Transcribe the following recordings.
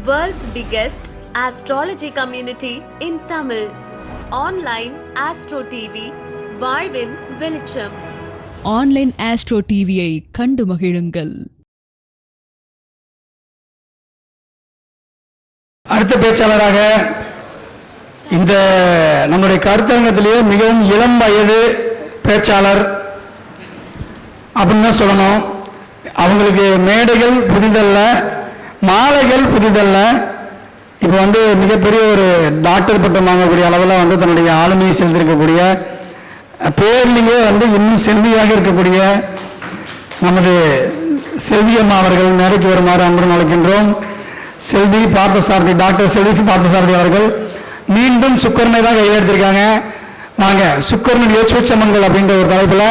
World's biggest astrology community in Tamil. Online Astro TV, வாழ்வின் வெளிச்சம். Online astro டிவியை கண்டு மகிழுங்கள். அடுத்த பேச்சாளராக இந்த நம்முடைய கருத்தரங்கத்திலேயே மிகவும் இளம் வயது பேச்சாளர் அப்படின்னு தான் சொல்லணும். அவங்களுக்கு மேடைகள் புதிதல்ல, மாலைகள் புதிதல்ல. இப்போ மிகப்பெரிய ஒரு டாக்டர் பட்டம் வாங்கக்கூடிய அளவில் தன்னுடைய ஆளுமையை செலுத்திருக்கக்கூடிய, பேர்லேயே இன்னும் செல்வியாக இருக்கக்கூடிய நமது செல்வியம்மா அவர்கள் மேடைக்கு வருமாறு அன்புடன் அழைக்கின்றோம். செல்வி பார்த்தசாரதி, டாக்டர் செல்வி பார்த்தசாரதி அவர்கள் மீண்டும் சுக்கரனை தான் கையில் எடுத்திருக்காங்க. வாங்க, சுக்கரனுடைய சூட்சமங்கள் அப்படின்ற ஒரு தலைப்பில்.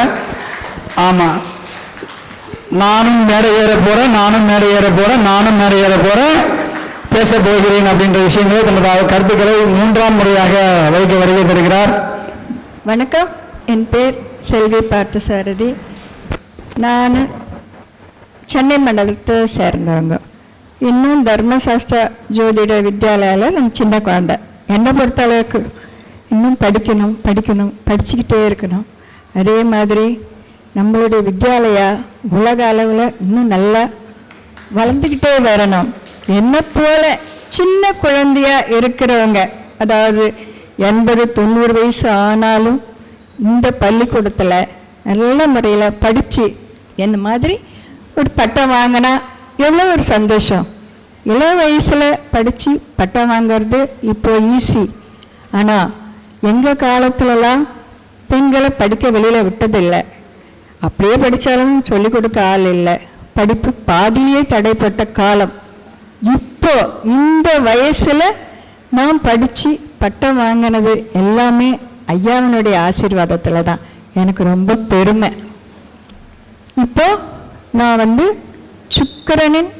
ஆமாம், நானும் மேடை ஏற போகிறேன் பேச போகிறேன் அப்படின்ற விஷயங்களை தனது கருத்துக்களை மூன்றாம் முறையாக வைக்க வருகை தருகிறார். வணக்கம், என் பேர் செல்வி பார்த்தசாரதி. நான் சென்னை மண்டலத்தை சேர்ந்தவங்க. இன்னும் தர்மசாஸ்திர ஜோதிட வித்யாலயாவில் நான் சின்ன குழந்தை. என்னை பொறுத்தளவுக்கு இன்னும் படிச்சுக்கிட்டே இருக்கணும். அதே மாதிரி நம்மளுடைய வித்யாலயா உலக அளவில் இன்னும் நல்லா வளர்ந்துக்கிட்டே வரணும். என்னை போல சின்ன குழந்தையாக இருக்கிறவங்க, அதாவது 80-90 வயசு ஆனாலும் இந்த பள்ளிக்கூடத்தில் நல்ல முறையில் படித்து என்ன மாதிரி ஒரு பட்டம் வாங்கினா எவ்வளோ ஒரு சந்தோஷம். இளம் வயசில் படித்து பட்டம் வாங்கிறது இப்போ ஈஸி. ஆனால் எங்கள் காலத்துலலாம் பெண்களை படிக்க வெளியில் விட்டதில்லை. அப்படியே படித்தாலும் சொல்லிக் கொடுக்க ஆள் இல்லை. படிப்பு பாதியே தடைப்பட்ட காலம். இப்போ இந்த வயசில் நான் படித்து பட்டம் வாங்கினது எல்லாமே ஐயாவினுடைய ஆசீர்வாதத்தில் தான். எனக்கு ரொம்ப பெருமை. இப்போ நான் சுக்கிரனின்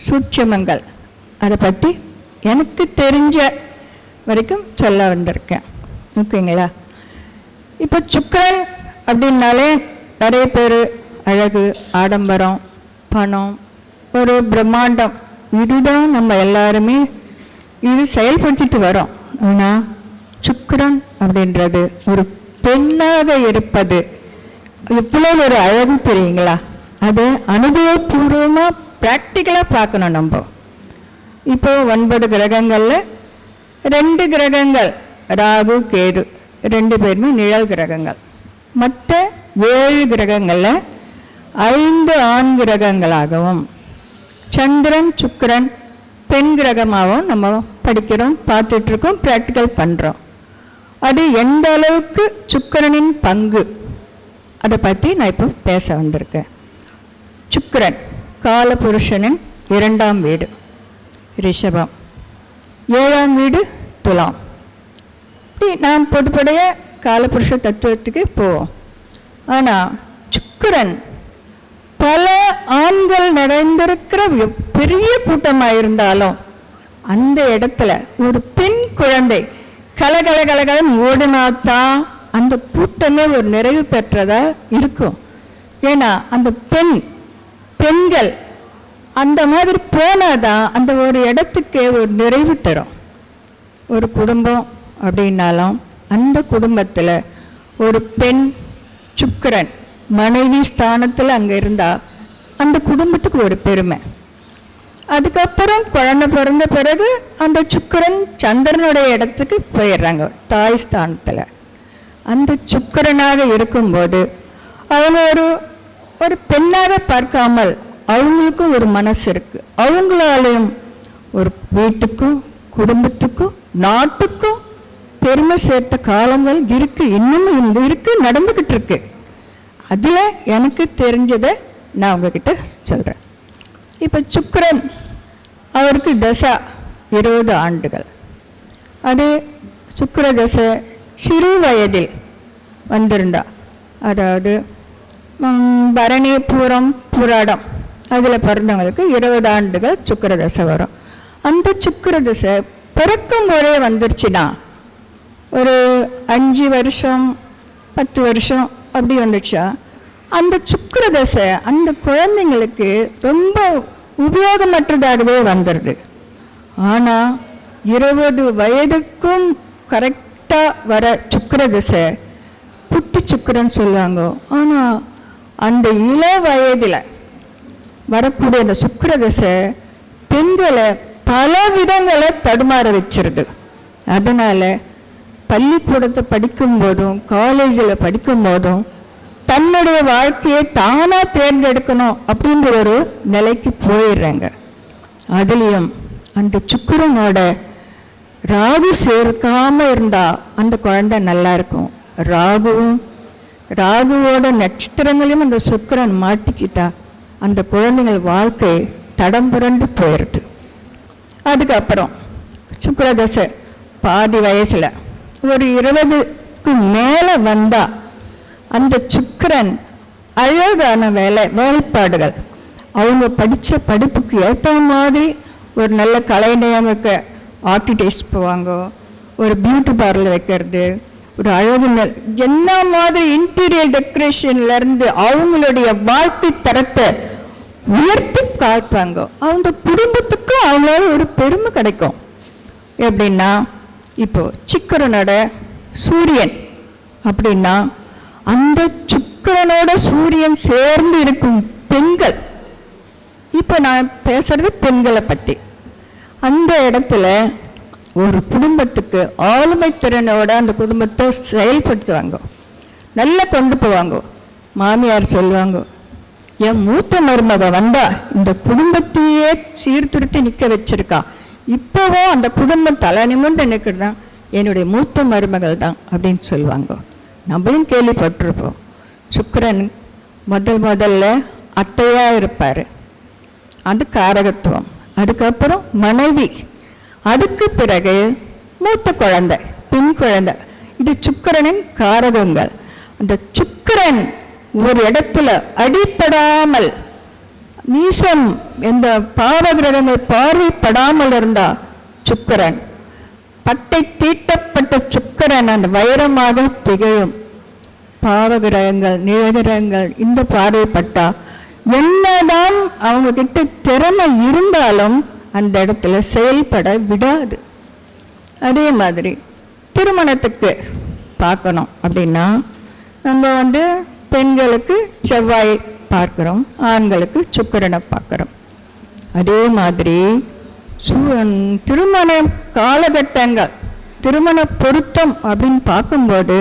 சூட்சமங்கள் அதை பற்றி எனக்கு தெரிஞ்ச வரைக்கும் சொல்ல வந்திருக்கேன். ஓகேங்களா? இப்போ சுக்கிரன் அப்படின்னாலே நிறைய பேர் அழகு, ஆடம்பரம், பணம், ஒரு பிரம்மாண்டம், இதுதான் நம்ம எல்லாருமே இது செயல்படுத்திட்டு வரோம். ஆனால் சுக்கிரன் அப்படின்றது ஒரு பெண்ணாக இருப்பது எவ்வளோ ஒரு அழகு தெரியுங்களா? அது அனுபவபூர்வமாக ப்ராக்டிக்கலாக பார்க்கணும். நம்ம இப்போ 9 கிரகங்களில் 2 கிரகங்கள் ராகு கேது 2 பேருமே நிழல் கிரகங்கள். மற்ற 7 கிரகங்களில் 5 ஆண் கிரகங்களாகவும் சந்திரன் சுக்கிரன் பெண் கிரகமாகவும் நம்ம படிக்கிறோம், பார்த்துட்ருக்கோம், ப்ராக்டிக்கல் பண்ணுறோம். அது எந்த அளவுக்கு சுக்கிரனின் பங்கு அதை பற்றி நான் இப்போ பேச வந்திருக்கேன். சுக்கிரன் காலபுருஷனின் 2ஆம் வீடு ரிஷபம், 7ஆம் வீடு துலாம். இப்படி நாம் பொதுப்படைய காலபுருஷ தத்துவத்துக்கு போவோம். ஆனால் சுக்கிரன் பல ஆண்கள் நிறைந்திருக்கிற பெரிய கூட்டமாக இருந்தாலும் அந்த இடத்துல ஒரு பெண் குழந்தை கலகலன்னு ஓடினாத்தான் அந்த கூட்டமே ஒரு நிறைவு பெற்றதா இருக்கும். ஏன்னா அந்த பெண்கள் அந்த மாதிரி போனாதான் அந்த ஒரு இடத்துக்கு ஒரு நிறைவு தரும். ஒரு குடும்பம் அப்படின்னாலும் அந்த குடும்பத்தில் ஒரு பெண் சுக்கிரன் மனைவி ஸ்தானத்தில் அங்கே இருந்தால் அந்த குடும்பத்துக்கு ஒரு பெருமை. அதுக்கப்புறம் குழந்தை பிறந்த பிறகு அந்த சுக்கிரன் சந்திரனுடைய இடத்துக்கு போயிடுறாங்க, தாய் ஸ்தானத்தில். அந்த சுக்கிரனாக இருக்கும்போது அவங்க ஒரு பெண்ணாக பார்க்காமல் அவங்களுக்கும் ஒரு மனசு இருக்குது. அவங்களாலையும் ஒரு வீட்டுக்கும் குடும்பத்துக்கும் நாட்டுக்கும் பெருமை சேர்த்த காலங்கள் இருக்குது, இன்னும் இருக்குது, நடந்துக்கிட்டு இருக்கு. அதில் எனக்கு தெரிஞ்சதை நான் உங்ககிட்ட சொல்கிறேன். இப்போ சுக்கிரன் அவருக்கு தசா 20 ஆண்டுகள். அது சுக்கிர தசை சிறு வயதில் வந்திருந்தா, அதாவது பரணி பூரம் புராடம் அதில் பிறந்தவங்களுக்கு 20 ஆண்டுகள் சுக்கிர தசை வரும். அந்த சுக்கிர தசை பிறக்கும் போதே வந்துருச்சுன்னா ஒரு 5 வருஷம் 10 வருஷம் அப்படி வந்துச்சா அந்த சுக்கிர தசை அந்த குழந்தைங்களுக்கு ரொம்ப உபயோகமற்றதாகவே வந்துடுது. ஆனால் 20 வயதுக்கும் கரெக்டாக வர சுக்கிர திசை குட்டி சுக்கிரன்னு சொல்லுவாங்க. ஆனால் அந்த இள வயதில் வரக்கூடிய அந்த சுக்கிர திசை பெண்களை பல விதங்களை தடுமாற வச்சிருது. அதனால் பள்ளிக்கூடத்தை படிக்கும்போதும் காலேஜில் படிக்கும்போதும் தன்னுடைய வாழ்க்கையை தானாக தேர்ந்தெடுக்கணும் அப்படிங்கிற ஒரு நிலைக்கு போயிடுறாங்க. அதுலேயும் அந்த சுக்கிரனோட ராகு சேர்க்காமல் இருந்தால் அந்த குழந்தை நல்லா இருக்கும். ராகுவோட நட்சத்திரங்களையும் அந்த சுக்கிரன் மாட்டிக்கிட்டா அந்த குழந்தைகள் வாழ்க்கை தடம் புரண்டு போயிடுது. அதுக்கப்புறம் சுக்கிரதசை பாதி வயசில் ஒரு 20க்கு மேலே வந்தால் அந்த சுக்கிரன் அழகான வேலைப்பாடுகள் அவங்க படித்த படிப்புக்கு ஏற்ற மாதிரி ஒரு நல்ல கலை நியமிக்க ஆர்டிஸ்ட் போவாங்க, ஒரு பியூட்டி பார்லர் வைக்கிறது, ஒரு அழகு என்ன மாதிரி இன்டீரியர் டெக்கரேஷன்லேருந்து அவங்களுடைய வாழ்க்கை தரத்தை உயர்த்தி காட்டுவாங்க. அவங்க குடும்பத்துக்கும் அவங்களால ஒரு பெருமை கிடைக்கும். எப்படின்னா இப்போ சுக்கிரனோட சூரியன் அப்படின்னா அந்த சுக்கிரனோட சூரியன் சேர்ந்து இருக்கும் பெண்கள், இப்போ நான் பேசுறது பெண்களை பற்றி, அந்த இடத்துல ஒரு குடும்பத்துக்கு ஆளுமை திறனோட அந்த குடும்பத்தை செயல்படுத்துவாங்க, நல்லா கொண்டு போவாங்க. மாமியார் சொல்லுவாங்க, என் மூத்த மருமக வந்தா இந்த குடும்பத்தையே சீர்திருத்தி நிற்க வச்சிருக்கா, இப்போவும் அந்த குடும்பம் தலை நிமிர்ந்து நிற்கிறது தான் என்னுடைய மூத்த மருமகள் தான் அப்படின்னு சொல்லுவாங்க. நம்மளும் கேள்விப்பட்டிருப்போம். சுக்கிரன் முதல்ல அத்தையாக இருப்பார், அது காரகத்துவம். அதுக்கப்புறம் மனைவி, அதுக்கு பிறகு மூத்த குழந்தை, பெண் குழந்தை. இது சுக்கிரனின் காரகங்கள். அந்த சுக்கிரன் ஒரு இடத்துல அடிப்படாமல், நீசம் எந்த பாவகிரகங்கள் பார்வைப்படாமல் இருந்தா சுக்கிரன், பட்டை தீட்டப்பட்ட சுக்கிரன் அந்த வைரமாக திகழும். பாவகிரகங்கள் நிழகிரகங்கள் இந்த பார்வைப்பட்டா என்னதான் அவங்க கிட்ட திறமை இருந்தாலும் அந்த இடத்துல செயல்பட விடாது. அதே மாதிரி திருமணத்துக்கு பார்க்கணும் அப்படின்னா நம்ம பெண்களுக்கு செவ்வாய் பார்க்குறோம், ஆண்களுக்கு சுக்கிரனை பார்க்குறோம். அதே மாதிரி திருமண காலகட்டங்கள், திருமண பொருத்தம் அப்படின்னு பார்க்கும்போது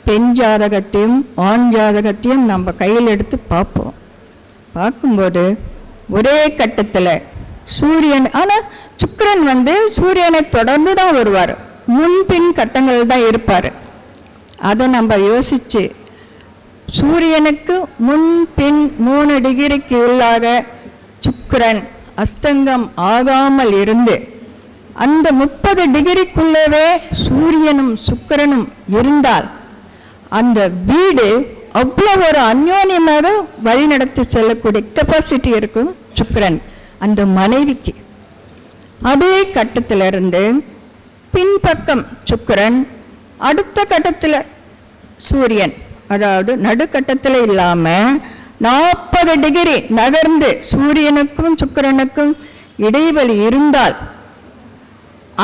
பெண் ஜாதகத்தையும் ஆண் ஜாதகத்தையும் நம்ம கையில் எடுத்து பார்ப்போம். பார்க்கும்போது ஒரே கட்டத்தில் சூரியன், ஆனால் சுக்கிரன் சூரியனை தொடர்ந்து தான் வருவார், முன்பின் கட்டங்கள் தான் இருப்பார். அதை நம்ம யோசித்து சூரியனுக்கு முன்பின் 3 டிகிரிக்கு உள்ளாக சுக்கிரன் அஸ்தங்கம் ஆகாமல் இருந்து அந்த 30 டிகிரிக்குள்ளவே சூரியனும் சுக்கிரனும் இருந்தால் அந்த வீடு அவ்வளோ ஒரு அந்யோன்யமாக வழிநடத்தி செல்லக்கூடிய கெப்பாசிட்டி இருக்கும் சுக்கிரன் அந்த மனைவிக்கு. அதே கட்டத்திலிருந்து பின்பக்கம் சுக்கிரன், அடுத்த கட்டத்தில் சூரியன், அதாவது நடுக்கட்டத்தில் இல்லாமல் 40 டிகிரி நகர்ந்து சூரியனுக்கும் சுக்கிரனுக்கும் இடைவெளி இருந்தால்,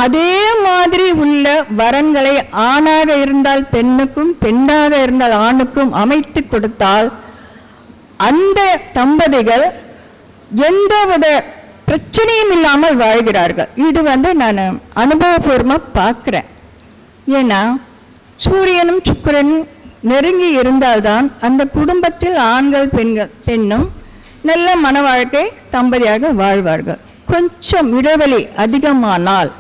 அதே மாதிரி உள்ள வரன்களை ஆணாக இருந்தால் பெண்ணுக்கும் பெண்ணாக இருந்தால் ஆணுக்கும் அமைத்து கொடுத்தால் அந்த தம்பதிகள் எந்தவித பிரச்சனையும் இல்லாமல் வாழ்கிறார்கள். இது நான் அனுபவபூர்வமாக பார்க்குறேன். ஏன்னா சூரியனும் சுக்கிரனும் நெருங்கி இருந்தால்தான் அந்த குடும்பத்தில் ஆண்கள் பெண்ணும் நல்ல மன வாழ்க்கை தம்பதியாக வாழ்வார்கள். கொஞ்சம் இடைவெளி அதிகமானால்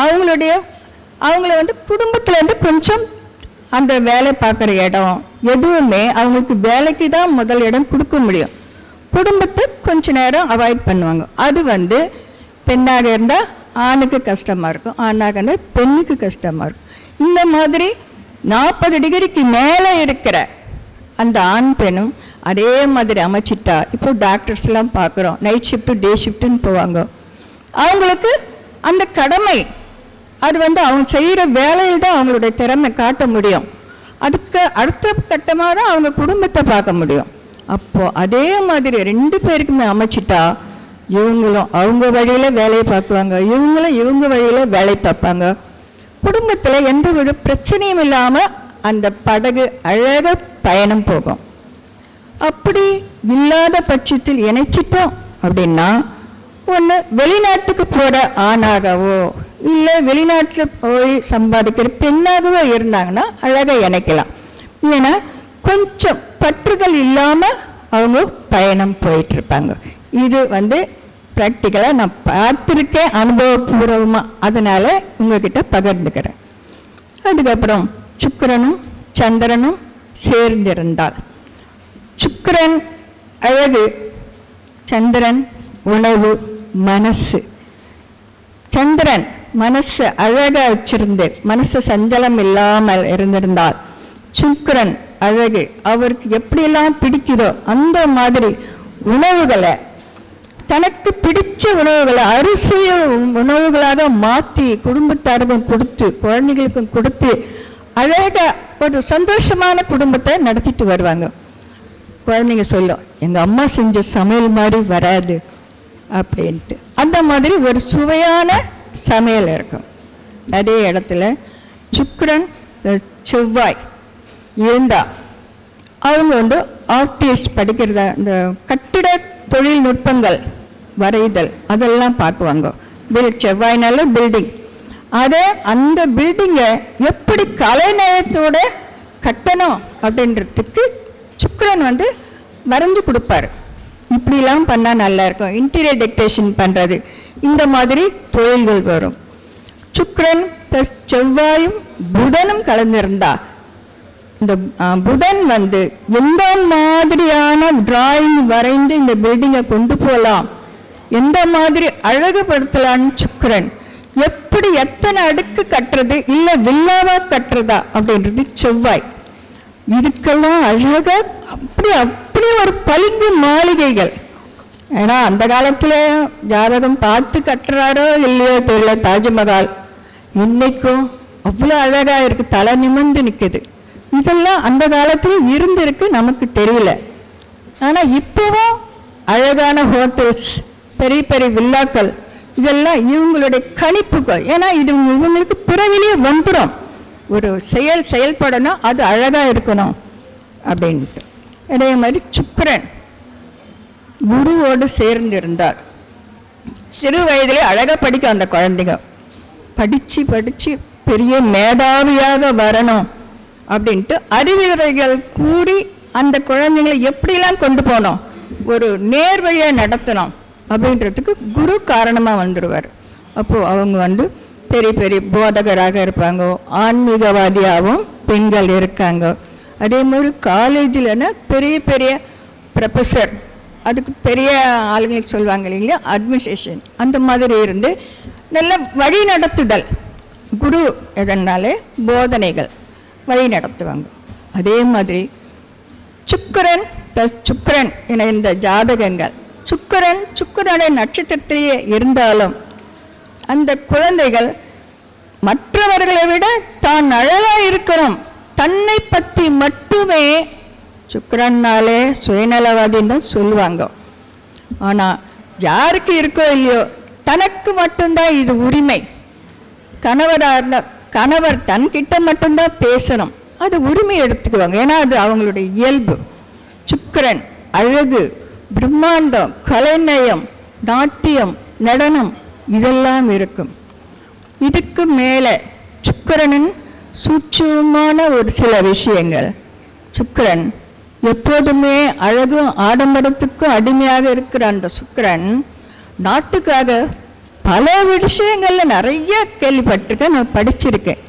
அவங்கள குடும்பத்திலேருந்து கொஞ்சம் அந்த வேலை பார்க்குற இடம் எதுவுமே அவங்களுக்கு வேலைக்கு தான் முதல் இடம் கொடுக்க முடியும். குடும்பத்தை கொஞ்ச நேரம் அவாய்ட் பண்ணுவாங்க. அது பெண்ணாக இருந்தால் ஆணுக்கு கஷ்டமாக இருக்கும், ஆணாக இருந்தால் பெண்ணுக்கு கஷ்டமாக இருக்கும். இந்த மாதிரி 40 டிகிரிக்கு மேலே இருக்கிற அந்த ஆண் பெண்ணும் அதே மாதிரி அமைச்சிட்டா, இப்போ டாக்டர்ஸ்லாம் பார்க்குறோம், நைட் ஷிஃப்ட்டு டே ஷிஃப்ட்டுன்னு போவாங்க. அவங்களுக்கு அந்த கடமை அது அவங்க செய்கிற வேலையில் தான் அவங்களுடைய திறமை காட்ட முடியும். அதுக்கு அடுத்த கட்டமாக தான் அவங்க குடும்பத்தை பார்க்க முடியும். அப்போது அதே மாதிரி 2 பேருக்குமே அமைச்சிட்டா இவங்களும் அவங்க வழியில் வேலையை பார்க்குவாங்க, இவங்களும் இவங்க வழியில் வேலை பார்ப்பாங்க. குடும்பத்தில் எந்த ஒரு பிரச்சனையும் இல்லாமல் அந்த படகு அழகாக பயணம் போகும். அப்படி இல்லாத பட்சத்தில் இணைச்சிட்டோம் அப்படின்னா ஒன்று வெளிநாட்டுக்கு போகிற ஆணாகவோ இல்லை வெளிநாட்டில் போய் சம்பாதிக்கிற பெண்ணாகவோ இருந்தாங்கன்னா அழகாக இணைக்கலாம். ஏன்னா கொஞ்சம் பற்றுதல் இல்லாமல் அவங்க பயணம் போயிட்டுருப்பாங்க. இது ப்ராக்டிக்கலாக நான் பார்த்துருக்கேன் அனுபவபூர்வமாக, அதனால் உங்ககிட்ட பகிர்ந்துக்கிறேன். அதுக்கப்புறம் சுக்கிரனும் சந்திரனும் சேர்ந்திருந்தால், சுக்கிரன் அழகு, சந்திரன் உணவு மனசு. சந்திரன் மனசு அழகாக வச்சிருந்து மனசு சஞ்சலம் இல்லாமல் இருந்திருந்தால், சுக்கிரன் அழகு, அவருக்கு எப்படியெல்லாம் பிடிக்குதோ அந்த மாதிரி உணவுகளை, தனக்கு பிடிச்ச உணவுகளை அரிசிய உணவுகளாக மாற்றி குடும்பத்தாருக்கும் கொடுத்து குழந்தைகளுக்கும் கொடுத்து அழகாக ஒரு சந்தோஷமான குடும்பத்தை நடத்திட்டு வருவாங்க. குழந்தைங்க சொல்லும், எங்கள் அம்மா செஞ்ச சமையல் மாதிரி வராது அப்படின்ட்டு. அந்த மாதிரி ஒரு சுவையான சமையல் இருக்கும். அதே இடத்துல சுக்கிரன் செவ்வாய் இருந்தா அவங்க ஆர்டிஎஸ் படிக்கிறத, இந்த கட்டிட தொழில்நுட்பங்கள் வரைதல் அதெல்லாம் பார்க்குவாங்க. செவ்வாய்னால பில்டிங், அதை அந்த பில்டிங்கை எப்படி கலைநயத்தோட கட்டணும் அப்படின்றதுக்கு சுக்கிரன் வரைஞ்சு கொடுப்பாரு. இப்படிலாம் பண்ணால் நல்லா இருக்கும், இன்டீரியர் டெக்கரேஷன் பண்ணுறது, இந்த மாதிரி தொழில்கள் வரும். சுக்கிரன் ப்ளஸ் செவ்வாயும் புதனும் கலந்திருந்தா, இந்த புதன் எந்த மாதிரியான டிராயிங் வரைந்து இந்த பில்டிங்கை கொண்டு போகலாம், எந்த மாதிரி அழகுபடுத்தலான்னு சுக்கிரன், எப்படி எத்தனை அடுக்கு கட்டுறது இல்லை வில்லாவா கட்டுறதா அப்படின்றது செவ்வாய். இதுக்கெல்லாம் அழகாக அப்படி ஒரு பளிங்கு மாளிகைகள். ஏன்னா அந்த காலத்தில் ஜாதகம் பார்த்து கட்டுறாரோ இல்லையோ தெரியல, தாஜ்மஹால் இன்னைக்கும் அவ்வளோ அழகாக இருக்குது, தலை நிமிர்ந்து நிற்குது. இதெல்லாம் அந்த காலத்தில் இருந்திருக்கு, நமக்கு தெரியல. ஆனால் இப்போவும் அழகான ஹோட்டல்ஸ், பெரிய பெரிய வில்லாக்கள், இதெல்லாம் இவங்களுடைய கணிப்புகள். ஏன்னா இது இவங்களுக்கு பிறவிலேயே வந்துடும், ஒரு செயல்படணும், அது அழகாக இருக்கணும் அப்படின்ட்டு. அதே மாதிரி சுக்கிரன் குருவோடு சேர்ந்திருந்தார். சிறு வயதிலே அழகாக படிக்கும் அந்த குழந்தைங்க, படித்து பெரிய மேதாவியாக வரணும் அப்படின்ட்டு அறிவுரைகள் கூடி அந்த குழந்தைங்களை எப்படிலாம் கொண்டு போனோம், ஒரு நேர்வழியாக நடத்தணும் அப்படின்றதுக்கு குரு காரணமாக வந்துடுவார். அப்போது அவங்க பெரிய பெரிய போதகராக இருப்பாங்க, ஆன்மீகவாதியாகவும் பெண்கள் இருக்காங்க. அதே மாதிரி காலேஜில்னா பெரிய பெரிய ப்ரொஃபஸர், அதுக்கு பெரிய ஆளுங்களுக்கு சொல்லுவாங்க இல்லைங்களா, அட்மினிஸ்ட்ரேஷன், அந்த மாதிரி இருந்து நல்ல வழி நடத்துதல். குரு எதனாலே போதனைகள் வழி நடத்துவாங்க. அதே மாதிரி சுக்கிரன் ப்ளஸ் சுக்கிரன் என இந்த ஜாதகங்கள், சுக்கிரனுடைய நட்சத்திரத்திலேயே இருந்தாலும் அந்த குழந்தைகள் மற்றவர்களை விட தான் அழகாக இருக்கணும், தன்னை பற்றி மட்டுமே, சுக்கிரன்னாலே சுயநலவாதின்னு தான் சொல்லுவாங்க. ஆனால் யாருக்கு இருக்கோ இல்லையோ தனக்கு மட்டும்தான் இது உரிமை. கணவர் தன்கிட்ட மட்டும்தான் பேசணும், அது உரிமை எடுத்துக்குவாங்க. ஏன்னா அது அவங்களுடைய இயல்பு. சுக்கிரன் அழகு, பிரம்மாண்டம், கலைநயம், நாட்டியம், நடனம் இதெல்லாம் இருக்கும். இதுக்கு மேலே சுக்கிரனின் சூட்சமான ஒரு சில விஷயங்கள். சுக்கிரன் எப்போதுமே அழகும் ஆடம்பரத்துக்கும் அடிமையாக இருக்கிற அந்த சுக்கிரன் நாட்டுக்காக பல விஷயங்களில் நிறைய கேள்விப்பட்டிருக்கேன், நான் படிச்சிருக்கேன்.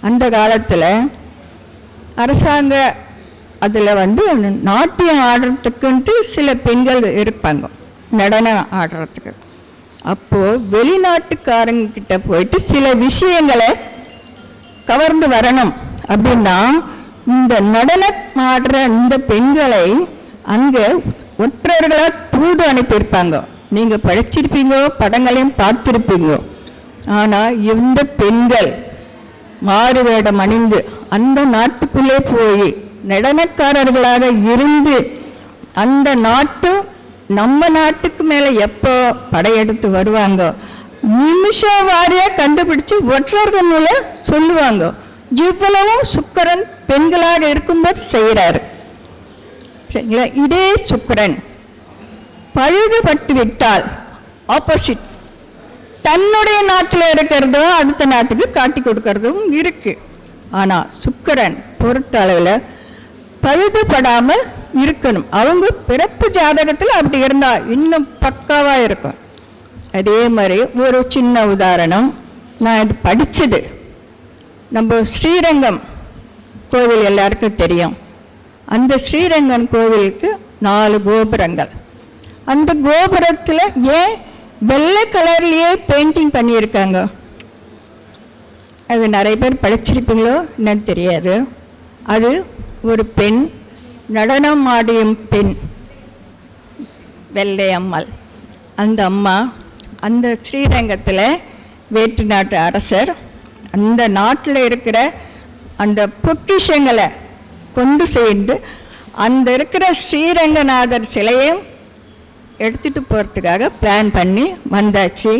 அந்த காலத்தில் அரசாங்க அதில் நாட்டியம் ஆடுறதுக்குன்ட்டு சில பெண்கள் இருப்பாங்க, நடனம் ஆடுறதுக்கு. அப்போது வெளிநாட்டுக்காரங்கிட்ட போயிட்டு சில விஷயங்களை கவர்ந்து வரணும் அப்படின்னா இந்த நடனம் ஆடுற இந்த பெண்களை அங்கே ஒற்றர்களாக தூது அனுப்பியிருப்பாங்க. நீங்கள் படிச்சிருப்பீங்க, படங்களையும் பார்த்துருப்பீங்க. ஆனால் இந்த பெண்கள் மாறு வேடம் அணிந்து அந்த நாட்டுக்குள்ளே போய் நடனக்காரர்களாக இருந்து அந்த நாட்டு நம்ம நாட்டு இடத்துக்கு மேலே எப்போ படையெடுத்து வருவாங்க, நிமிஷ வாரியாக கண்டுபிடிச்சு ஒற்றர்கள் மூலம் சொல்லுவாங்க. இவ்வளவும் சுக்கிரன் பெண்களாக இருக்கும்போது செய்கிறாரு. சரிங்களா? இதே சுக்கிரன் பழுதுபட்டு விட்டால் ஆப்போசிட் தன்னுடைய நாட்டில் இருக்கிறதும் அடுத்த நாட்டுக்கு காட்டி கொடுக்கறதும் இருக்கு. ஆனால் சுக்கிரன் பொறுத்த அளவில் பழுதுபடாமல் இருக்கணும். அவங்க பிறப்பு ஜாதகத்தில் அப்படி இருந்தால் இன்னும் பக்காவாக இருக்கும். அதே மாதிரி ஒரு சின்ன உதாரணம், நான் இது படித்தது. நம்ம ஸ்ரீரங்கம் கோவில் எல்லாருக்கும் தெரியும். அந்த ஸ்ரீரங்கம் கோவிலுக்கு 4 கோபுரங்கள். அந்த கோபுரத்தில் ஏன் வெள்ளை கலர்லேயே பெயிண்டிங் பண்ணியிருக்காங்க? அது நிறைய பேர் படிச்சிருப்பீங்களோ என்னன்னு தெரியாது. அது ஒரு பெண், நடனம் ஆடியும் பெண், வெள்ளை அம்மாள். அந்த அம்மா அந்த ஸ்ரீரங்கத்தில் வேற்று நாட்டு அரசர் அந்த நாட்டில் இருக்கிற அந்த பொக்கிஷங்களை கொண்டு சேர்ந்து அந்த இருக்கிற ஸ்ரீரங்கநாதர் சிலையும் எடுத்துகிட்டு போகிறதுக்காக பிளான் பண்ணி வந்தாச்சு.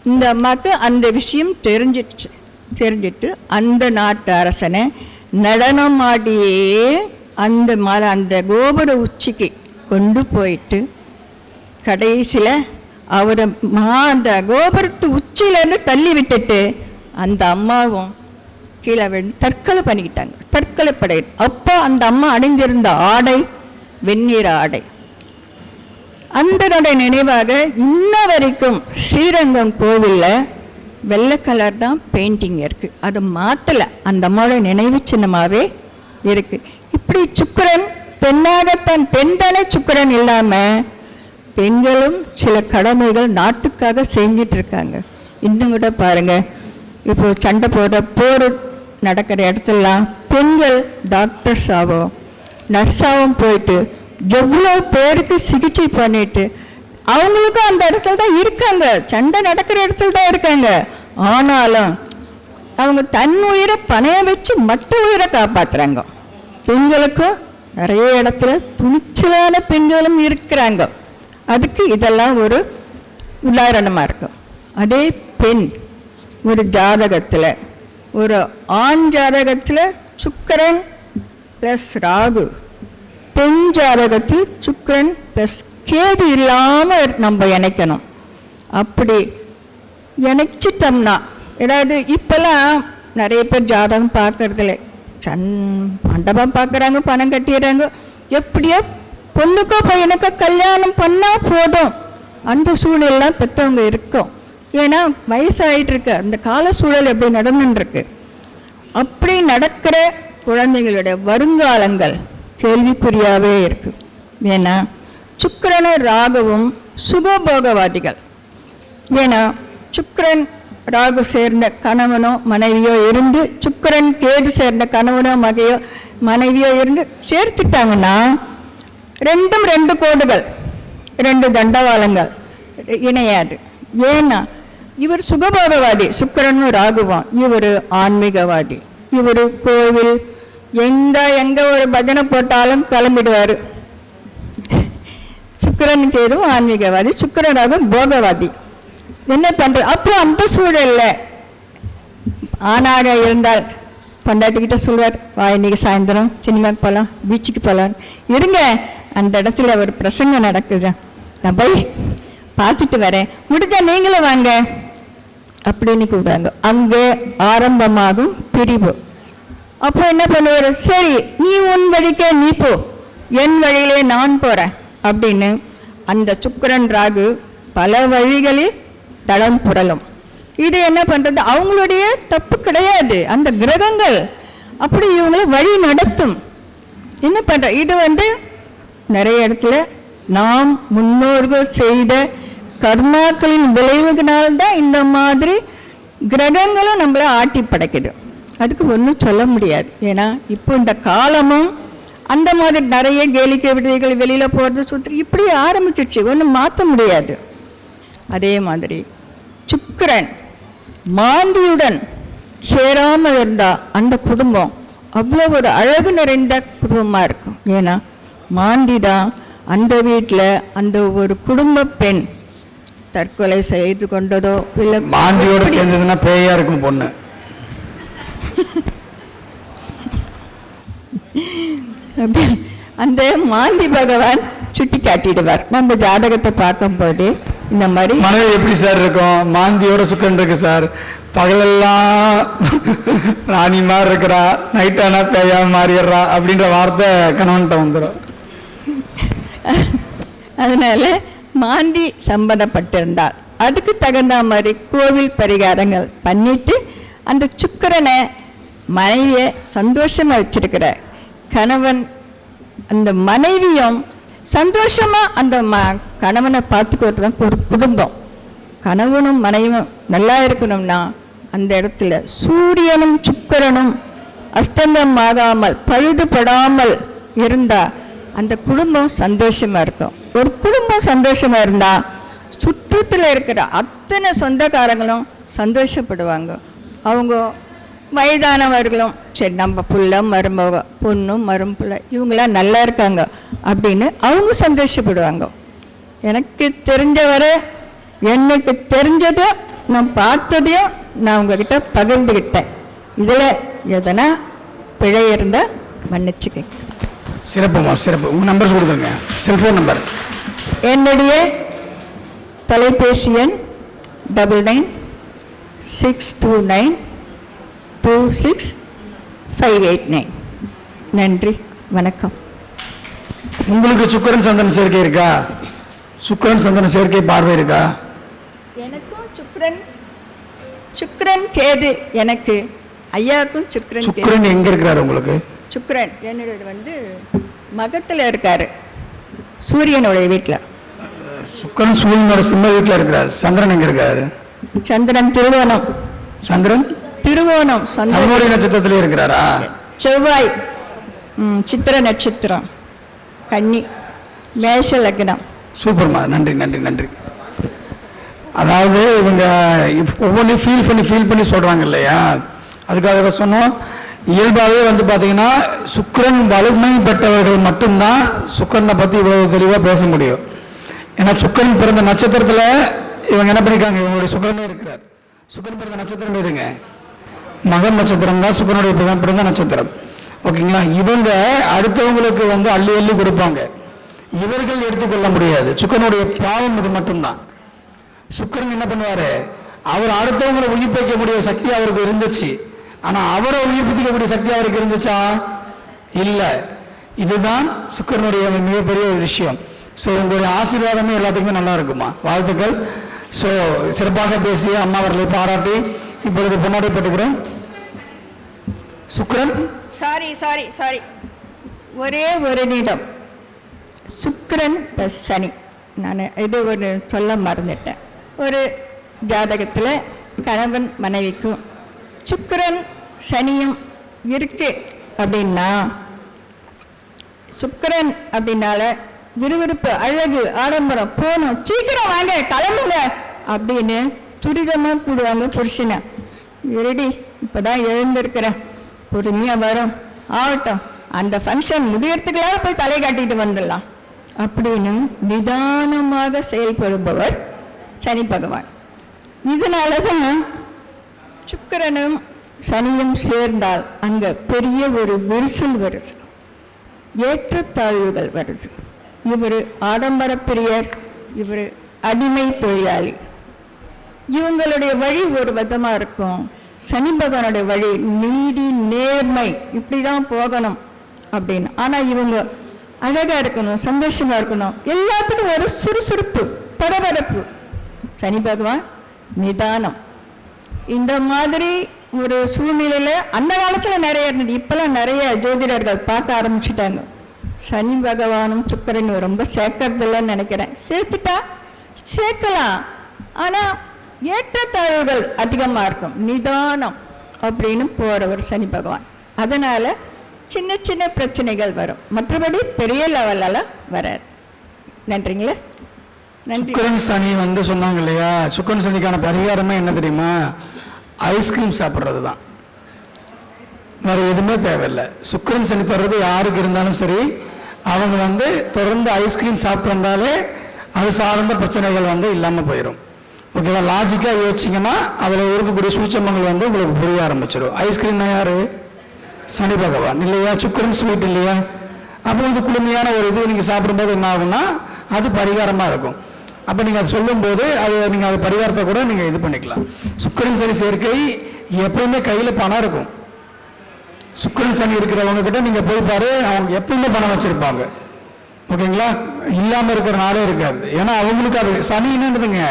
இந்த அம்மாவுக்கு அந்த விஷயம் தெரிஞ்சிட்டு அந்த நாட்டு அரசனை நடனம் ஆடியே அந்த கோபுர உச்சிக்கு கொண்டு போயிட்டு கடைசியில் அவரை அந்த கோபுரத்து உச்சியிலேருந்து தள்ளி விட்டுட்டு அந்த அம்மாவும் கீழே விழுந்து தற்கொலை பண்ணிக்கிட்டாங்க. தற்கொலை படை. அப்போ அந்த அம்மா அணிந்திருந்த ஆடை வெந்நீர ஆடை. அந்த நினைவாக இன்ன வரைக்கும் ஸ்ரீரங்கம் கோவிலில் வெள்ளை கலர் தான் பெயிண்டிங் இருக்குது. அதை மாற்றலை. அந்த அம்மாவோட நினைவு சின்னமாகவே இருக்குது. இப்படி சுக்கிரன் பெண்ணாகத்தான், பெண் தானே சுக்கிரன் இல்லாமல் பெண்களும் சில கடமைகள் நாட்டுக்காக செஞ்சிட்ருக்காங்க. இன்னும் கூட பாருங்கள், இப்போது சண்டை போர் நடக்கிற இடத்துலலாம் பெண்கள் டாக்டர்ஸாகவும் நர்ஸாகவும் போயிட்டு எவ்வளோ பேருக்கு சிகிச்சை பண்ணிட்டு அவங்களுக்கும் அந்த இடத்துல தான் இருக்காங்க, சண்டை நடக்கிற இடத்துல தான் இருக்காங்க. ஆனாலும் அவங்க தன் உயிரை பணைய வச்சு மற்ற உயிரை காப்பாற்றுறாங்க. பெண்களுக்கும் நிறைய இடத்துல துணிச்சலான பெண்களும் இருக்கிறாங்க. அதுக்கு இதெல்லாம் ஒரு உதாரணமாக இருக்கும். அதே பெண் ஒரு ஜாதகத்தில், ஒரு ஆண் ஜாதகத்தில் சுக்கிரன் ப்ளஸ் ராகு, பெண் ஜாதகத்தில் சுக்கிரன் ப்ளஸ் கேது இல்லாமல் நம்ம இணைக்கணும். அப்படி இணைச்சிட்டோம்னா, ஏதாவது இப்போல்லாம் நிறைய பேர் ஜாதகம் பார்க்கறதில்ல, மண்டபம் பார்க்குறாங்க, பணம் கட்டிடுறாங்க, எப்படியோ பொண்ணுக்கோ பையனுக்கோ கல்யாணம் பண்ணால் போதும் அந்த சூழல்லாம் பெற்றவங்க இருக்கும். ஏன்னா வயசாகிட்டு இருக்கு, அந்த கால சூழல் எப்படி நடந்துருக்கு. அப்படி நடக்கிற குழந்தைகளுடைய வருங்காலங்கள் கேள்விக்குறியாகவே இருக்கு. ஏன்னா சுக்கிரனும் ராகுவும் சுகபோகவாதிகள். ஏன்னா சுக்கிரன் ராகு சேர்ந்த கணவனோ மனைவியோ இருந்து, சுக்கிரன் கேது சேர்ந்த கணவனோ மனைவியோ இருந்து சேர்த்துட்டாங்கன்னா ரெண்டும் 2 கோடுகள், 2 தண்டவாளங்கள் இணையாது. ஏன்னா இவர் சுகபோகவாதி, சுக்கிரனும் ராகுவான். இவர் ஆன்மீகவாதி. இவர் கோவில் எங்கே ஒரு பஜனை போட்டாலும் கிளம்பிடுவார். சுக்கிரனுக்கு எதுவும் ஆன்மீகவாதி, சுக்கிரன் ராகு போகவாதி. என்ன பண்ணுற? அப்போ அந்த சூழலில் ஆணாக இருந்தால் பொண்டாட்டிக்கிட்ட சொல்வார், வா இன்னைக்கு சாயந்தரம் சினிமாக்கு போகலாம், பீச்சுக்கு போகலாம், இருங்க அந்த இடத்துல ஒரு பிரசங்கம் நடக்குது, நான் போய் பார்த்துட்டு வரேன், முடிஞ்சா நீங்களும் வாங்க அப்படின்னு கூப்பிடுவாங்க. அங்கே ஆரம்பமாகும் பிரிவு. அப்போ என்ன பண்ணுவார்? சரி நீ உன் வழிக்கே நீ போ, என் வழியிலே நான் போகிறேன் அப்படின்னு அந்த சுக்கிரன் ராகு பல வழிகளில் தடம் புரளும். இது என்ன பண்ணுறது? அவங்களுடைய தப்பு கிடையாது, அந்த கிரகங்கள் அப்படி இவங்களை வழி நடத்தும். என்ன பண்ணுற? இது நிறைய இடத்துல நாம் முன்னோர்கள் செய்த கர்மாக்களின் விளைவுகளால்தான் இந்த மாதிரி கிரகங்களும் நம்மளை ஆட்டி படைக்குது. அதுக்கு ஒன்றும் சொல்ல முடியாது. ஏன்னா இப்போ இந்த காலமும் அந்த மாதிரி நிறைய கேளிக்கை விடுதிகள், வெளியில் போகிறது, சுற்றி இப்படி ஆரம்பிச்சிடுச்சு, ஒன்றும் மாற்ற முடியாது. அதே மாதிரி சுக்கிரன் மாந்தியுடன் சேராமல் இருந்தால் அந்த குடும்பம் அவ்வளோ ஒரு அழகு நிறைந்த குடும்பமாக இருக்கும். ஏன்னா மாந்தி தான் அந்த வீட்டில் அந்த ஒரு குடும்ப பெண் தற்கொலை செய்து கொண்டதோ இல்லை மாந்தியோடு சேர்ந்ததுன்னா பேயா இருக்கும் பொண்ணு. அந்த மாந்தி பகவான் சுட்டி காட்டிடுவார். நம்ம ஜாதகத்தை பார்க்கும்போது இந்த மாதிரி மனைவி எப்படி சார் இருக்கும்? மாந்தியோட சுக்கரன் இருக்கு சார், பகலெல்லாம் ராணி மாதிரி இருக்கிறா, நைட்டானா பேயா மாறிடுறா அப்படின்ற வார்த்தை கணவன்கிட்ட வந்துடும். அதனால மாந்தி சம்பந்தப்பட்டிருந்தால் அதுக்கு தகுந்த மாதிரி கோவில் பரிகாரங்கள் பண்ணிட்டு அந்த சுக்கிரனை மனைவியை சந்தோஷமா வச்சிருக்கிற கணவன் அந்த மனைவியும் சந்தோஷமா அந்த கணவனை பார்த்துக்கிறது தான் ஒரு குடும்பம். கணவனும் மனைவியும் நல்லா இருக்கணும்னா அந்த இடத்துல சூரியனும் சுக்கிரனும் அஸ்தங்கமாகாமல் பழுதுபடாமல் இருந்தா அந்த குடும்பம் சந்தோஷமா இருக்கும். ஒரு குடும்பம் சந்தோஷமா இருந்தா சுற்றத்தில் இருக்கிற அத்தனை சொந்தக்காரங்களும் சந்தோஷப்படுவாங்க. அவங்க வயதானவர்களும் சரி நம்ம புள்ள மருமக பொண்ணும் மரும்பிள்ளை இவங்களாம் நல்லா இருக்காங்க அப்படின்னு அவங்க சந்தோஷப்படுவாங்க. எனக்கு தெரிஞ்சவரை எனக்கு தெரிஞ்சதும் நான் பார்த்ததையும் நான் உங்ககிட்ட பகிர்ந்துக்கிட்டேன். இதில் எதனா பிழை இருந்தால் மன்னிச்சுக்க. சிறப்புமா, சிறப்பு. உங்கள் நம்பர் கொடுத்துருங்க, செல்ஃபோன் நம்பர். என்னுடைய தொலைபேசி எண் 9962926589. நன்றி, வணக்கம். உங்களுக்கு சுக்கிரன் சந்தன சேர்க்கை இருக்கா? சுக்கிரன் சந்தன சேர்க்கை பார்வை இருக்கா? எனக்கும் சுக்கிரன் கேது, எனக்கு ஐயாவுக்கும் சுக்கிரன் எங்க இருக்கிறாரு உங்களுக்கு? சுக்கிரன் என்னுடைய மகத்தில் இருக்காரு, சூரியனுடைய வீட்டில். சுக்கிரன் சூரியனோட சிம்ம வீட்டில் இருக்கிறார். சந்திரன் எங்க இருக்காரு? சந்திரன் திருவோணம். சந்திரன் திருவோணம் சந்திரனுடைய நட்சத்திரத்திலே இருக்கிறாரா? செவ்வாய் சித்திர நட்சத்திரம், கன்னி, மேஷ லக்னம். சூப்பர்மா, நன்றி நன்றி நன்றி. அதாவது இவங்க ஒவ்வொன்றையும் ஃபீல் பண்ணி சொல்கிறாங்க இல்லையா, அதுக்காக சொன்னோம். இயல்பாகவே பார்த்தீங்கன்னா சுக்கிரன் வலிமை பெற்றவர்கள் மட்டும்தான் சுக்கிரனை பற்றி இவ்வளவு தெளிவாக பேச முடியும். ஏன்னா சுக்கிரன் பிறந்த நட்சத்திரத்தில் இவங்க என்ன பண்ணியிருக்காங்க, இவங்களுடைய சுக்கிரனே இருக்கிறார். சுக்கிரன் பிறந்த நட்சத்திரம் எதுங்க? மகன் நட்சத்திரம் தான் சுக்கிரனுடைய பிறந்த நட்சத்திரம். ஓகேங்களா? இவங்க அடுத்தவங்களுக்கு அள்ளி அள்ளி கொடுப்பாங்க, இவர்கள் எடுத்துக்கொள்ள முடியாது. சுக்கிரனுடைய பாவம் இது மட்டும்தான். சுக்கிரன் என்ன பண்ணுவாரு, அவர் அடுத்தவங்களை உயிர்ப்பிக்க முடிய சக்தி அவருக்கு இருந்துச்சு, ஆனா அவரை உயிர்ப்பிக்கக்கூடிய சக்தி அவருக்கு இருந்துச்சா? இல்ல. இதுதான் சுக்கிரனுடைய மிகப்பெரிய ஒரு விஷயம். ஸோ உங்களுடைய ஆசீர்வாதமே எல்லாத்துக்குமே நல்லா இருக்குமா? வாழ்த்துக்கள். ஸோ சிறப்பாக பேசிய அம்மா அவர்களை பாராட்டி இப்பொழுது பொன்னாடை பெற்றுக்கிறோம். சுக்கிரன் சாரி ஒரே ஒரு நிமிடம். சுக்கிரன் ப்ளஸ் சனி, நான் இது ஒரு சொல்ல மறந்துட்டேன். ஒரு ஜாதகத்தில் கணவன் மனைவிக்கும் சுக்கிரன் சனியும் இருக்கு அப்படின்னா, சுக்கிரன் அப்படின்னால விறுவிறுப்பு, அழகு, ஆடம்பரம், போகணும், சீக்கிரம் வாங்க கிளம்புங்க அப்படின்னு துரிதமாக கூடுவாங்க புருஷனை. இருடி இப்போதான் எழுந்திருக்கிறேன், பொறுமையாக வரும், ஆகட்டும், அந்த ஃபங்க்ஷன் முடியறதுக்கெல்லாம் போய் தலை காட்டிட்டு வந்துடலாம் அப்படின்னு நிதானமாக செயல்படுபவர் சனி பகவான். இதனால தான் சுக்கிரனும் சனியும் சேர்ந்தால் அங்கே பெரிய ஒரு விரிசல் வருது, ஏற்றத்தாழ்வுகள் வருது. இவர் ஆடம்பர பிரியர், இவர் அடிமை தொழிலாளி. இவங்களுடைய வழி ஒரு விதமாக இருக்கும், சனி பகவானுடைய வழி நீதி நேர்மை, இப்படி தான் போகணும் அப்படின்னு. ஆனால் இவங்க அழகாக இருக்கணும், சந்தோஷமாக இருக்கணும், எல்லாத்துக்கும் ஒரு சுறுசுறுப்பு, பரபரப்பு. சனி பகவான் நிதானம். இந்த மாதிரி ஒரு சூழ்நிலையில் அந்த காலத்தில் நிறைய இருந்தது, இப்போல்லாம் நிறைய ஜோதிடர்கள் பார்க்க ஆரம்பிச்சுட்டாங்க. சனி பகவானும் சுக்கிரனும் ரொம்ப சேர்க்கறதில்லன்னு நினைக்கிறேன். சேர்த்துட்டா சேர்க்கலாம், ஆனால் ஏற்றத்தாழ்வுகள் அதிகமாக இருக்கும். நிதானம் அப்படின்னு போகிறவர் சனி பகவான். அதனால் சின்ன சின்ன பிரச்சனைகள் வரும், மற்றபடி பெரிய லெவலில் வராது. நன்றிங்களா? நன்றி. சுக்கிரன் சனி சொன்னாங்க இல்லையா, சுக்கிரன் சனிக்கான பரிகாரமே என்ன தெரியுமா? ஐஸ்கிரீம் சாப்பிட்றது தான், வேறு எதுவுமே தேவையில்லை. சுக்கிரன் சனி தொடர்பு யாருக்கு இருந்தாலும் சரி அவங்க வந்து தொடர்ந்து ஐஸ்கிரீம் சாப்பிட்டு வந்தாலே அது சார்ந்த பிரச்சனைகள் வந்து இல்லாமல் போயிடும். ஓகேவா? லாஜிக்காக யோசிச்சிங்கன்னா அதில் இருக்கக்கூடிய சூட்சமங்கள் வந்து உங்களுக்கு புரிய ஆரம்பிச்சிடும். ஐஸ்கிரீம்னா யார்? சனி பகவான் இல்லையா? சுக்கரன் ஸ்வீட் இல்லையா? அப்போ வந்து குளுமையான ஒரு இது நீங்கள் சாப்பிடும்போது என்ன ஆகும்னா அது பரிகாரமாக இருக்கும். அப்போ நீங்கள் அதை சொல்லும்போது அது நீங்கள் அது பரிகாரத்தை கூட நீங்கள் இது பண்ணிக்கலாம். சுக்கரன் சனி சேர்க்கை எப்பயுமே கையில் பணம் இருக்கும். சுக்கரன் சனி இருக்கிறவங்க கிட்ட நீங்கள் போய் பாரு, அவங்க எப்பயுமே பணம் வச்சுருப்பாங்க. ஓகேங்களா? இல்லாமல் இருக்கிற நாளே இருக்காது. ஏன்னா அவங்களுக்கு அது சனி என்னதுங்க,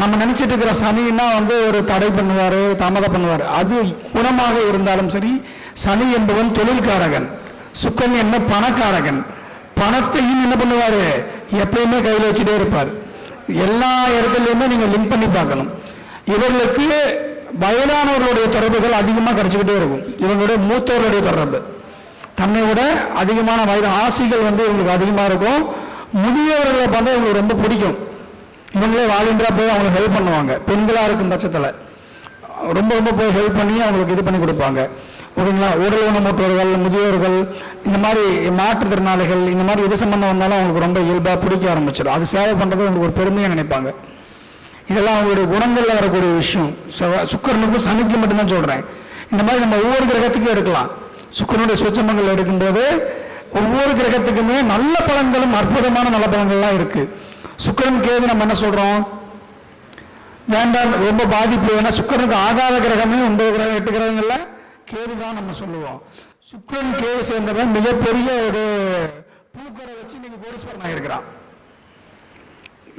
நம்ம நினச்சிட்டு இருக்கிற சனின்னா வந்து ஒரு தடை பண்ணுவார், தாமதம் பண்ணுவார். அது குணமாக இருந்தாலும் சரி, சனி என்பவன் தொழில்காரகன், சுக்கரன் என்ன பணக்காரகன். பணத்தையும் என்ன பண்ணுவார், எப்பயுமே கையில் வச்சுட்டே இருப்பார். எல்லா இடத்துலையுமே நீங்கள் லிங்க் பண்ணி பார்க்கணும். இவர்களுக்கு வயதானவர்களுடைய தொடர்புகள் அதிகமாக கிடைச்சிக்கிட்டே இருக்கும். இவங்களுடைய மூத்தவர்களுடைய தொடர்பு தன்னை விட அதிகமான வயது ஆசைகள் வந்து இவங்களுக்கு அதிகமாக இருக்கும். முதியவர்களை பார்த்தா இவங்களுக்கு ரொம்ப பிடிக்கும். இவங்களே வாலண்டியராக போய் அவங்களுக்கு ஹெல்ப் பண்ணுவாங்க. பெண்களாக இருக்கும் பட்சத்தில் ரொம்ப ரொம்ப போய் ஹெல்ப் பண்ணி அவங்களுக்கு இது பண்ணி கொடுப்பாங்க. ஓகேங்களா? உடல் ஊனமுற்றவர்கள், முதியோர்கள், இந்த மாதிரி மாற்றுத்திறனாளிகள், இந்த மாதிரி இது சம்பந்தம் வந்தாலும் அவங்களுக்கு ரொம்ப இயல்பாக பிடிக்க ஆரம்பிச்சிடும். அது சேவை பண்ணுறது அவங்களுக்கு ஒரு பெருமையாக நினைப்பாங்க. இதெல்லாம் அவங்களுடைய குணங்களில் வரக்கூடிய விஷயம். சுக்கரனுக்கும் சனிக்கு மட்டும்தான் சொல்கிறேன். இந்த மாதிரி நம்ம ஒவ்வொரு கிரகத்துக்கும் எடுக்கலாம். சுக்கரனுடைய சுச்சமங்கள் எடுக்கும்போது ஒவ்வொரு கிரகத்துக்குமே நல்ல பலன்களும் அற்புதமான நல்ல பலன்கள்லாம் இருக்குது. சுக்கரன் கேது நம்ம என்ன சொல்கிறோம், வேண்டாம் ரொம்ப பாதிப்பு. ஏன்னா சுக்கரனுக்கு ஆகாத கிரகமே 9 கிரகம் 8 கிரகங்களில் கேது தான் நம்ம சொல்லுவோம். சுக்கரன் கேது சேர்ந்தவன் மிகப்பெரிய ஒரு பூக்கரை வச்சு இன்னைக்கு கோடீஸ்வரன் ஆகிருக்கிறான்.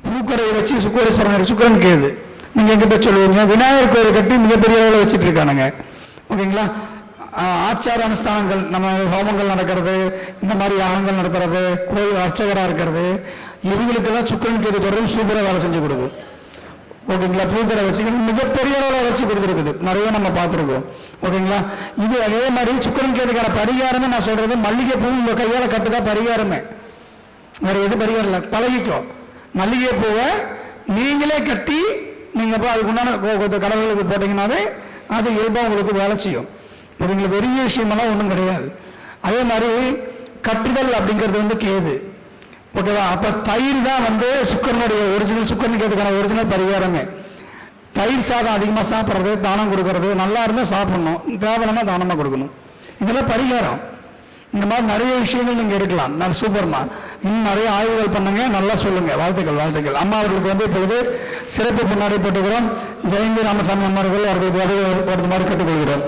பூக்கரையை வச்சு கோடீஸ்வரன் சுக்கரன் கேது. நீங்கள் எங்கிட்ட சொல்லுவீங்க, விநாயகர் கோயில் கட்டி மிகப்பெரிய அளவில் வச்சுட்டு இருக்கானுங்க. ஓகேங்களா? ஆச்சார அனுஷ்டானங்கள், நம்ம ஹோமங்கள் நடக்கிறது, இந்த மாதிரி யாகங்கள் நடத்துறது, கோயில் அர்ச்சகராக இருக்கிறது, இவங்களுக்கெல்லாம் சுக்கரன் கேது தொடர்ந்து சூப்பராக வேலை செஞ்சு கொடுக்கும். ஓகேங்களா? பூக்கரை வச்சு மிகப்பெரிய அளவில் வச்சு கொடுத்துருக்குது, நிறைய நம்ம பார்த்துருக்கோம். ஓகேங்களா? இது அதே மாதிரி சுக்கரன் கேதுக்கான பரிகாரமே நான் சொல்றது, மல்லிகை பூ உங்கள் கையால் கட்டுதான் பரிகாரமே, வேற எது பரிகாரம் இல்லை. பழகிக்கோ. மல்லிகை பூவை நீங்களே கட்டி நீங்கள் இப்போ அதுக்குண்டான கடவுளுக்கு போட்டிங்கன்னாவே அது இயல்பாக உங்களுக்கு வேலை செய்யும். ஓகேங்களா? பெரிய விஷயமெல்லாம் ஒன்றும் கிடையாது. அதே மாதிரி கட்டுதல் அப்படிங்கிறது வந்து கேது. ஓகேவா? அப்போ தயிர் தான் வந்து சுக்கரனுடைய ஒரிஜினல், சுக்கரன் கேதுக்கான ஒரிஜினல் பரிகாரமே. தயிர் சாதம் அதிகமாக சாப்பிட்றது, தானம் கொடுக்கறது, நல்லா இருந்தால் சாப்பிடணும், தேவைன்னா தானமாக கொடுக்கணும். இதெல்லாம் பரிகாரம். இந்த மாதிரி நிறைய விஷயங்கள் நீங்கள் எடுக்கலாம். நான் சூப்பர்மா, இன்னும் நிறைய ஆய்வுகள் பண்ணுங்க, நல்லா சொல்லுங்கள். வாழ்த்துக்கள் வாழ்த்துக்கள். அம்மா அவர்களுக்கு வந்து இப்பொழுது சிறப்பு முன்னாடி போட்டுக்கிறோம். ஜெயந்தி ராமசாமி அம்மார்கள் அவர்களுக்கு உதவி கொடுத்த மாதிரி கேட்டுக்கொள்கிறோம்.